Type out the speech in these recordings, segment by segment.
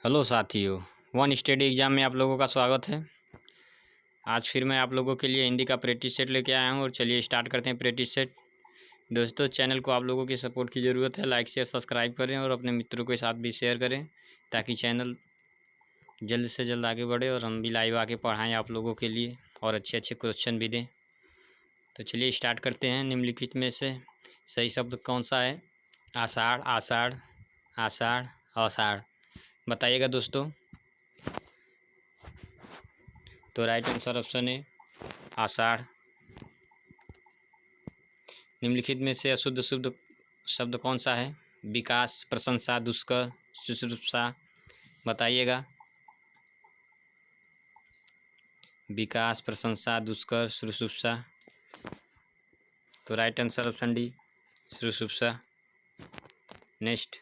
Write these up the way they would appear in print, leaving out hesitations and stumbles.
Hello साथियों, one study exam में आप लोगों का स्वागत है। आज फिर मैं आप लोगों के लिए हिंदी का प्रैक्टिस सेट लेके आया हूँ और चलिए स्टार्ट करते हैं प्रैक्टिस सेट। दोस्तों, चैनल को आप लोगों की सपोर्ट की ज़रूरत है। लाइक शेयर सब्सक्राइब करें और अपने मित्रों के साथ भी शेयर करें ताकि चैनल जल्द से जल्द आगे बढ़े और हम भी लाइव आके पढ़ाएँ आप लोगों के लिए और अच्छे अच्छे क्वेश्चन भी दें। तो चलिए स्टार्ट करते हैं। निम्नलिखित में से सही शब्द कौन सा है? आषाढ़, आषाढ़, आषाढ़, आषाढ़। बताइएगा दोस्तों। तो राइट आंसर ऑप्शन है आषाढ़। निम्नलिखित में से अशुद्ध शुद्ध शब्द कौन सा है? विकास, प्रशंसा, दुष्कर, शुश्रूषा। बताइएगा। विकास, प्रशंसा, दुष्कर, शुश्रूषा। तो राइट आंसर ऑप्शन डी शुश्रूषा। नेक्स्ट,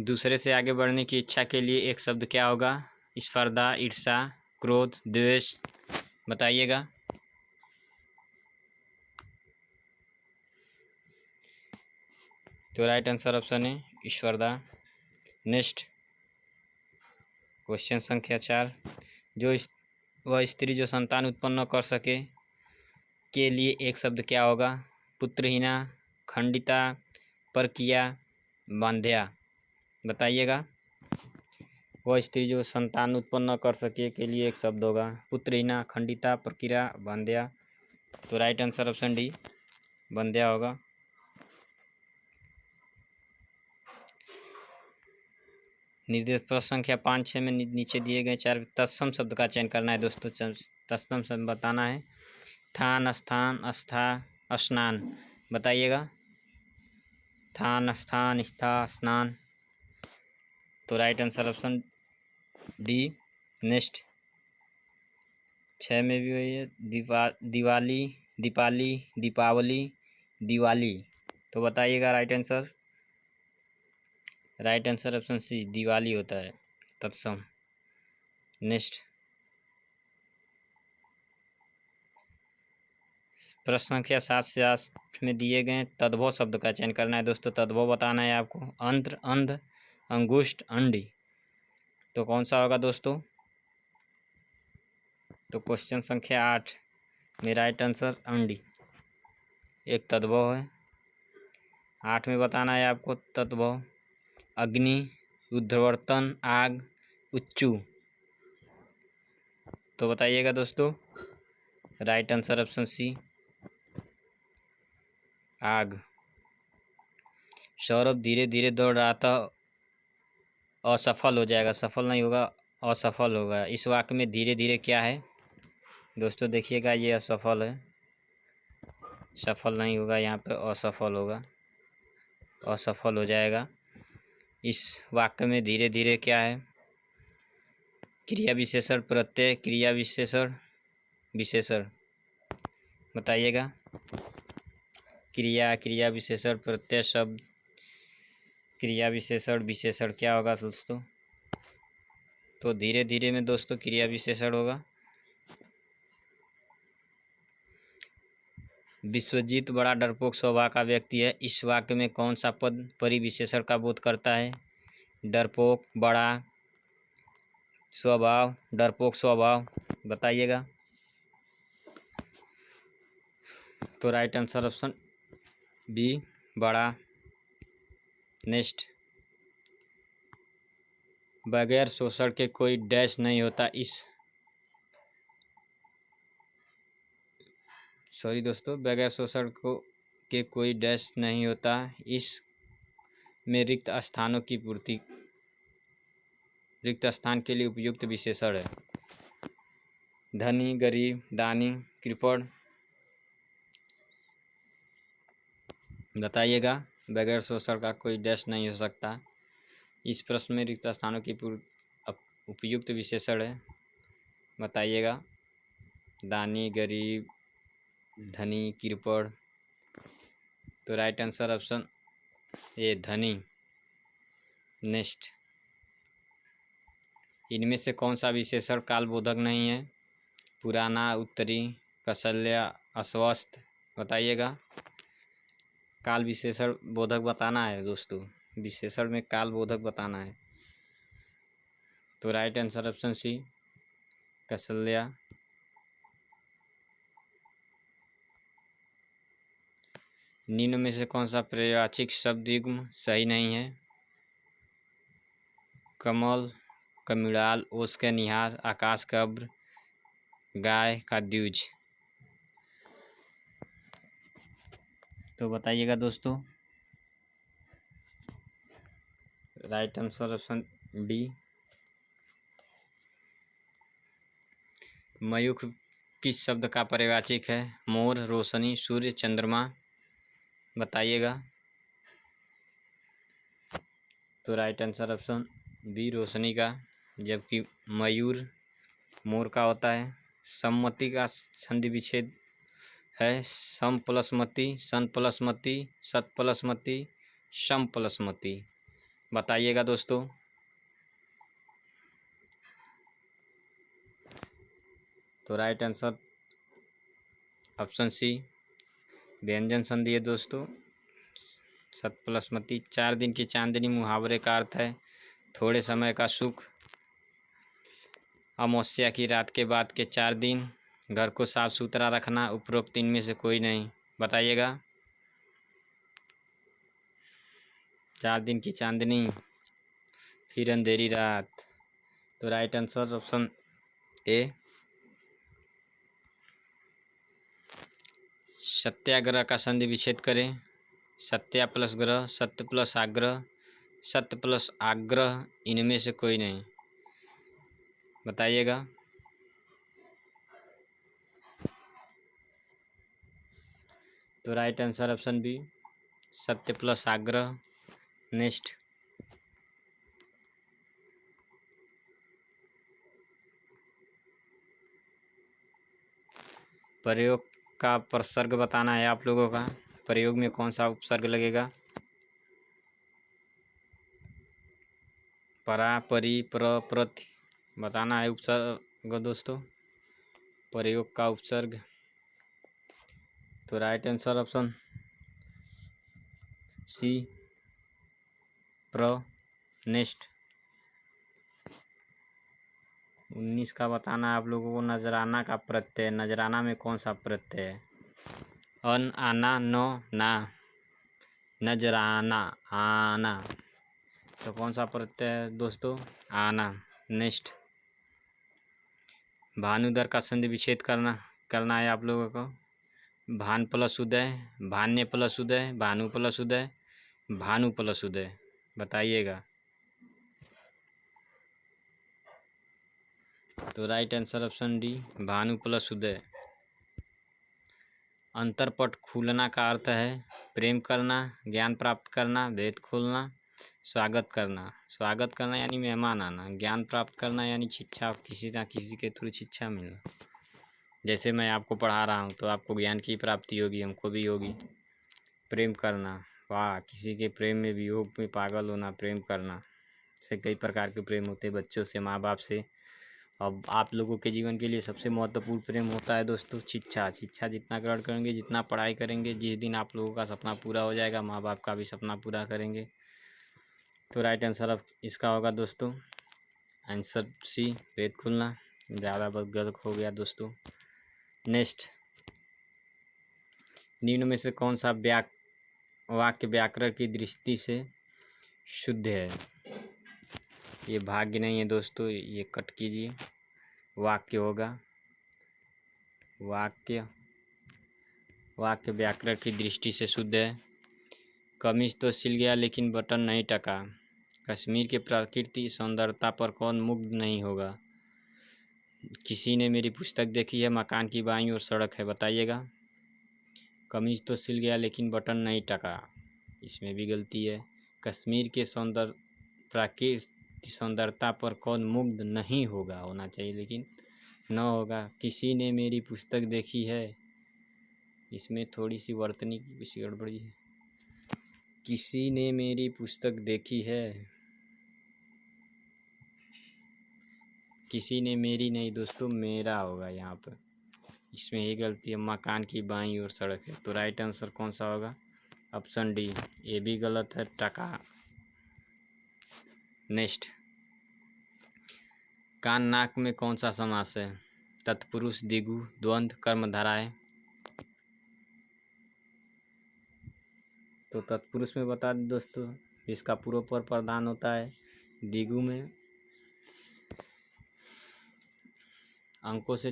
दूसरे से आगे बढ़ने की इच्छा के लिए एक शब्द क्या होगा? स्पर्धा, ईर्ष्या, क्रोध, द्वेष। बताइएगा। तो राइट आंसर ऑप्शन है स्पर्धा। नेक्स्ट, क्वेश्चन संख्या 4। वह स्त्री जो संतान उत्पन्न कर सके के लिए एक शब्द क्या होगा? पुत्रहीना, खंडिता, परकिया, बांध्या। बताइएगा। वह स्त्री जो संतान उत्पन्न कर सके के लिए एक शब्द होगा पुत्रहीना, खंडिता, परकिया, बांध्या। तो राइट आंसर ऑप्शन डी बांध्या होगा। निर्देश प्रश्न संख्या 5-6 में नीचे दिए गए 4 तत्सम शब्द का चयन करना है दोस्तों। तत्सम शब्द बताना है। थान, स्थान, आस्था, स्नान। बताइएगा। थान, स्थान, आस्था, स्नान। तो right answer option D. Next, 6 में भी वही है। दिवाली, दीपाली, दीपावली, दिवाली। तो बताइएगा right answer. Right answer option C Diwali होता है तत्सम। नेक्स्ट, प्रश्न संख्या 7 से 8 में दिए गए तद्भव शब्द का चयन करना है दोस्तों। तद्भव बताना है आपको। अंत्र, अंध, अंगुष्ठ, अंडी। तो कौन सा होगा दोस्तों? तो क्वेश्चन संख्या 8 में राइट आंसर अंडी एक तद्भव है। 8 में बताना है आपको तद्भव। अग्नि, ऊर्ध्ववर्तन, आग, उच्चु। तो बताइएगा दोस्तों। राइट आंसर ऑप्शन सी आग। सौरभ धीरे धीरे दौड़ रहा था, असफल हो जाएगा। सफल नहीं होगा, असफल होगा। इस वाक्य में धीरे धीरे क्या है दोस्तों? देखिएगा, ये असफल है, सफल नहीं होगा। यहाँ पे असफल होगा, असफल हो जाएगा। इस वाक्य में धीरे धीरे क्या है? क्रिया विशेषण, प्रत्यय, क्रिया विशेषण, विशेषण। बताइएगा। क्रिया, क्रिया विशेषण, प्रत्यय, शब्द, क्रिया विशेषण, विशेषण क्या होगा दोस्तों? तो धीरे धीरे में दोस्तों क्रिया विशेषण होगा। विश्वजीत बड़ा डरपोक स्वभाव का व्यक्ति है। इस वाक्य में कौन सा पद परिविशेषण का बोध करता है? डरपोक, बड़ा, स्वभाव, डरपोक स्वभाव। बताइएगा। तो राइट आंसर ऑप्शन बी बड़ा। नेक्स्ट, बगैर शोषण के कोई डैश नहीं होता। बगैर शोषण के कोई डैश नहीं होता। इस में रिक्त स्थानों की पूर्ति, रिक्त स्थान के लिए उपयुक्त विशेषण है। धनी, गरीब, दानी, कृपण। बताइएगा। बगैर शोषण का कोई डैश नहीं हो सकता। इस प्रश्न में रिक्त स्थानों की उपयुक्त विशेषण है। बताइएगा। दानी, गरीब, धनी, कृपण। तो राइट आंसर ऑप्शन ए धनी। नेक्स्ट, इनमें से कौन सा विशेषण कालबोधक नहीं है? पुराना, उत्तरी, कौशल्या, अस्वस्थ। बताइएगा। काल विशेषण बोधक बताना है दोस्तों। विशेषण में कालबोधक बताना है। तो right answer option C Kaushalya. निम्न में से कौन सा पर्यायवाची शब्द युग्म सही नहीं है? कमल का मृणाल, ओस का निहार, आकाश का अब्र, गाय का द्विज। तो बताइएगा दोस्तों। Right answer option D. Mayukh किस शब्द का पर्यायवाची है? मोर, रोशनी, सूर्य, चंद्रमा। बताइएगा। तो राइट आंसर ऑप्शन बी रोशनी का, जबकि मयूर मोर का होता है। सम्मति का संधि विच्छेद है सम प्लस मति, सन प्लस मति, सत प्लस मति, सम प्लस मति। बताइएगा दोस्तों। तो राइट आंसर ऑप्शन सी व्यंजन संधि है दोस्तों। सत प्लस मति। 4 दिन की चांदनी मुहावरे का अर्थ है थोड़े समय का सुख। अमावस्या की रात के बाद के 4 दिन, घर को साफ सुथरा रखना। उपरोक्त इनमें से कोई नहीं। बताइएगा। 4 दिन की चांदनी, फिर अंधेरी रात। तो राइट आंसर ऑप्शन ए। सत्याग्रह का संधि विच्छेद करें। सत्या प्लस ग्रह, सत्य प्लस आग्रह, सत्य प्लस आग्रह, इनमें से कोई नहीं। बताइएगा। तो राइट आंसर ऑप्शन बी सत्य प्लस आग्रह। नेक्स्ट। प्रयोग का प्रसर्ग बताना है आप लोगों का। प्रयोग में कौन सा उपसर्ग लगेगा? परा, परी, प्र, प्रति। बताना है उपसर्ग दोस्तों, प्रयोग का उपसर्ग। तो राइट आंसर ऑप्शन सी प्र। नेक्स्ट 19 का बताना है आप लोगों को। नजराना का प्रत्यय, नजराना में कौन सा प्रत्यय है? अन, आना, नो, ना। नजराना, आना। तो कौन सा प्रत्यय है दोस्तों? आना। नेक्स्ट भानुदर का संधि विच्छेद करना है आप लोगों को। भान प्लस उदय, भान्य प्लस उदय, भानु प्लस उदय, भानु प्लस उदय। बताइएगा। तो राइट आंसर ऑप्शन डी भानु प्लस उदय। अंतरपट खुलना का अर्थ है प्रेम करना, ज्ञान प्राप्त करना, भेद खोलना, स्वागत करना। स्वागत करना यानी मेहमान आना। ज्ञान प्राप्त करना यानी शिक्षा, किसी ना किसी के थ्रू शिक्षा मिलना। जैसे मैं आपको पढ़ा रहा हूँ तो आपको ज्ञान की प्राप्ति होगी, हमको भी होगी। प्रेम करना, वाह, किसी के प्रेम में, वियोग में पागल होना, प्रेम करना। से कई प्रकार के प्रेम होते हैं, बच्चों से, माँ बाप से। अब आप लोगों के जीवन के लिए सबसे महत्वपूर्ण प्रेम होता है दोस्तों शिक्षा। शिक्षा जितना ग्रहण करेंगे, जितना पढ़ाई करेंगे, जिस दिन आप लोगों का सपना पूरा हो जाएगा, माँ बाप का भी सपना पूरा करेंगे। तो राइट आंसर अब इसका होगा दोस्तों आंसर सी भेद खुलना। ज़्यादा गलत हो गया दोस्तों। नेक्स्ट निम्न में से कौन सा वाक्य व्याकरण की दृष्टि से शुद्ध है? ये भाग्य नहीं है दोस्तों, ये कट कीजिए। वाक्य होगा वाक्य व्याकरण की दृष्टि से शुद्ध है। कमीज तो सिल गया लेकिन बटन नहीं टका। कश्मीर के प्रकृति सौंदर्यता पर कौन मुग्ध नहीं होगा? किसी ने मेरी पुस्तक देखी है, मकान की बाईं ओर सड़क है। बताइएगा। कमीज तो सिल गया लेकिन बटन नहीं टका, इसमें भी गलती है। कश्मीर के प्राकृतिक सौंदर्यता पर कौन मुग्ध नहीं होगा होना चाहिए, लेकिन न होगा। किसी ने मेरी पुस्तक देखी है, इसमें थोड़ी सी वर्तनी की कुछ गड़बड़ी है। किसी ने मेरी पुस्तक देखी है, किसी ने मेरी नहीं दोस्तों, मेरा होगा यहाँ पर। इसमें ये गलती है। मकान की बाईं ओर सड़क है। तो राइट आंसर कौन सा होगा? Option D. ये भी गलत है, टका। नेक्स्ट, कान नाक में कौन सा समास है? तत्पुरुष, द्विगु, द्वंद्व, कर्मधारय। तो तत्पुरुष में बता दें दोस्तों, इसका पूर्व पर प्रधान होता है। द्विगु में अंकों से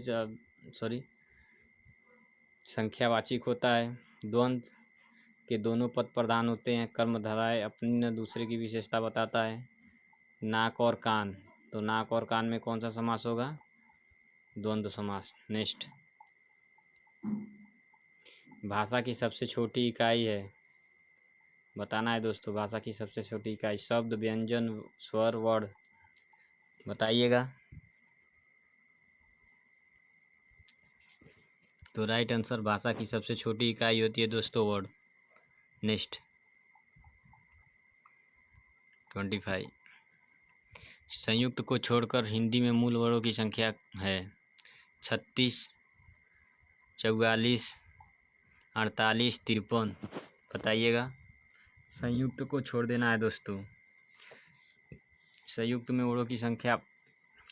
संख्यावाचक होता है। द्वंद्व के दोनों पद प्रधान होते हैं। कर्मधारय अपनी न दूसरे की विशेषता बताता है। नाक और कान, तो नाक और कान में कौन सा समास होगा? द्वंद्व समास। नेक्स्ट, भाषा की सबसे छोटी इकाई है, बताना है दोस्तों। भाषा की सबसे छोटी इकाई, शब्द, व्यंजन, स्वर, वर्ण, बताइएगा। तो राइट आंसर, भाषा की सबसे छोटी इकाई होती है दोस्तों वर्ड। नेक्स्ट 25, संयुक्त को छोड़कर हिंदी में मूल वर्णों की संख्या है 36, 44, 48, 53, बताइएगा। संयुक्त को छोड़ देना है दोस्तों। संयुक्त में वर्णों की संख्या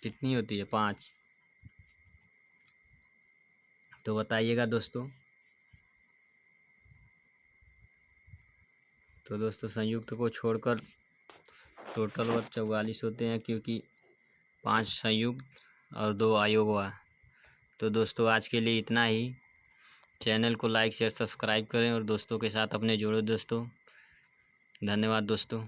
कितनी होती है? 5, तो बताइएगा दोस्तों। तो दोस्तों संयुक्त को छोड़कर टोटल वर्ड 44 होते हैं, क्योंकि 5 संयुक्त और 2 अयोगवा। तो दोस्तों आज के लिए इतना ही। चैनल को लाइक शेयर सब्सक्राइब करें और दोस्तों के साथ अपने जोड़ो दोस्तों। धन्यवाद दोस्तों।